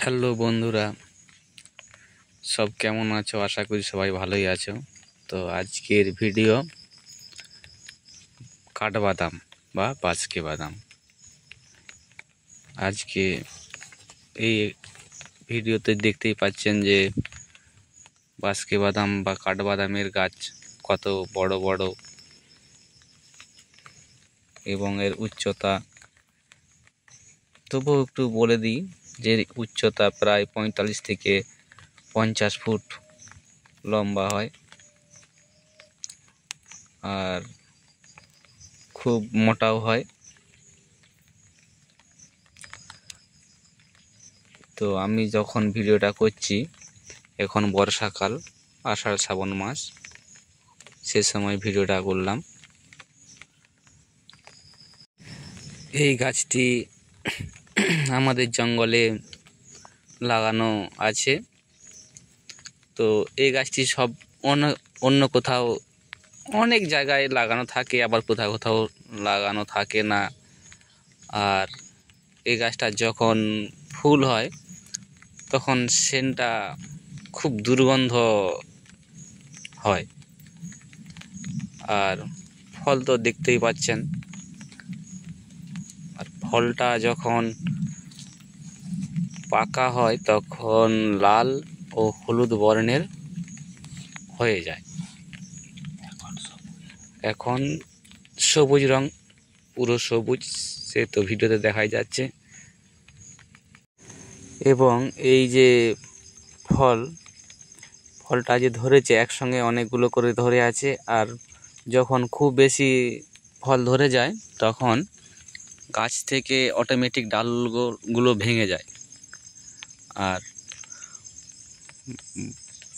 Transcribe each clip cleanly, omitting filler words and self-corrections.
Hello বন্ধুরা, সব কেমন আছো? আশা করি সবাই ভালোই আছো। তো আজকের ভিডিও কাঠবাদাম বা বাঁশকে বাদাম। আজকে এই ভিডিওতে দেখতেই পাচ্ছেন যে বাঁশকে বাদাম বা কাঠবাদামের গাছ কত বড় বড় এবং এর উচ্চতা। তবুও একটু বলে দিই যে উচ্চতা প্রায় 45 থেকে 50 ফুট লম্বা হয়, আর খুব মোটাও হয়। তো আমি যখন ভিডিওটা করছি এখন বর্ষাকাল, আষাঢ় শ্রাবণ মাস, সে সময় ভিডিওটা করলাম। এই গাছটি আমাদের জঙ্গলে লাগানো আছে। তো এই গাছটি সব অন্য কোথাও অনেক জায়গায় লাগানো থাকে, আবার কোথাও কোথাও লাগানো থাকে না। আর এই গাছটা যখন ফুল হয় তখন সেন্টটা খুব দুর্গন্ধ হয়। আর ফল তো দেখতেই পাচ্ছেন। আর ফলটা যখন পাকা হয় তখন লাল ও হলুদ বর্ণের হয়ে যায়। এখন সবুজ রং, পুরো সবুজ, সে তো ভিডিওতে দেখাই যাচ্ছে। এবং এই যে ফলটা যে ধরেছে, একসঙ্গে অনেকগুলো করে ধরে আছে। আর যখন খুব বেশি ফল ধরে যায় তখন গাছ থেকে অটোমেটিক ডালগুলো ভেঙে যায়। আর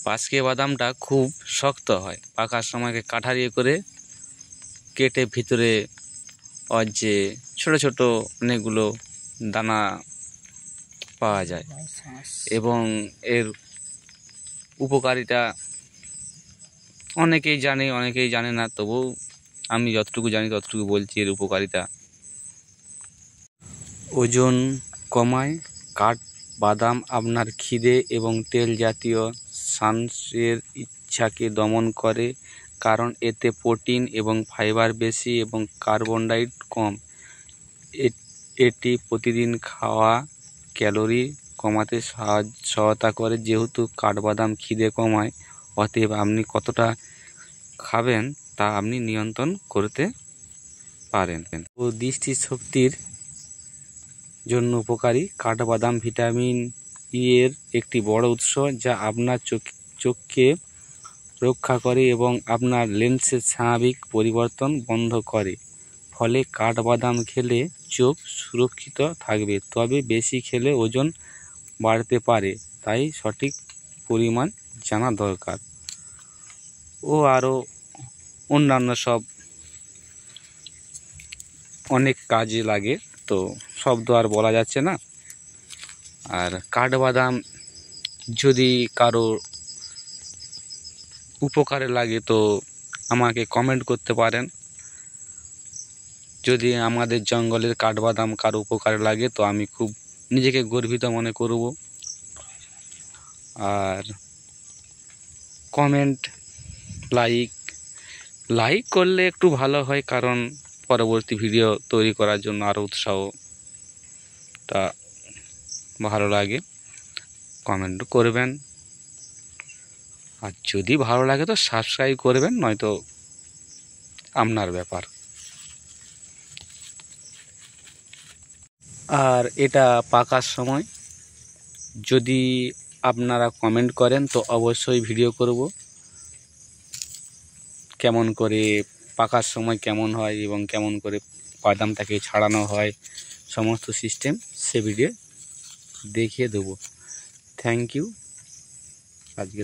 বাঁশকে বাদামটা খুব শক্ত হয়, পাকার সময়কে কাঠারিয়ে করে কেটে ভিতরে ওর যে ছোট ছোট অনেকগুলো দানা পাওয়া যায়। এবং এর উপকারিতা অনেকেই জানে, অনেকেই জানে না। তবু আমি যতটুকু জানি ততটুকু বলছি। এর উপকারিতা: ওজন কমায়। কাঠবাদাম আপনার খিদে এবং তেল জাতীয় স্নানের ইচ্ছাকে দমন করে, কারণ এতে প্রোটিন এবং ফাইবার বেশি এবং কার্বোহাইড্রেট কম। এটি প্রতিদিন খাওয়া ক্যালোরি কমাতে সহায়তা করে। যেহেতু কাঠবাদাম খিদে কমায়, অতএব আপনি কতটা খাবেন তা আপনি নিয়ন্ত্রণ করতে পারেন। ও দৃষ্টিশক্তির জন্য উপকারী। কাঠবাদাম ভিটামিন ই এর একটি বড় উৎস, যা আপনার চোখকে রক্ষা করে এবং আপনার লেন্সের স্বাভাবিক পরিবর্তন বন্ধ করে। ফলে কাঠবাদাম খেলে চোখ সুরক্ষিত থাকবে, তবে বেশি খেলে ওজন বাড়তে পারে, তাই সঠিক পরিমাণ জানা দরকার। ও আরও অন্যান্য সব অনেক কাজে লাগে, তো সব তো আর বলা যাচ্ছে না। আর কাঠবাদাম যদি কারো উপকারে লাগে তো আমাকে কমেন্ট করতে পারেন। যদি আমাদের জঙ্গলের কাঠবাদাম কারো উপকারে লাগে তো আমি খুব নিজেকে গর্বিত মনে করব। আর কমেন্ট, লাইক করলে একটু ভালো হয়, কারণ পরবর্তী ভিডিও তৈরি করার জন্য আরও উৎসাহটা ভালো লাগে। কমেন্ট করবেন, আর যদি ভালো লাগে তো সাবস্ক্রাইব করবেন, নয়তো আপনার ব্যাপার। আর এটা পাকার সময় যদি আপনারা কমেন্ট করেন তো অবশ্যই ভিডিও করব, কেমন করে পাকার সময় কেমন হয় এবং কেমন করে বাদামটাকে ছাড়ানো হয়, সমস্ত সিস্টেম সে ভিডিও দেখিয়ে দেবো। Thank you. আজকের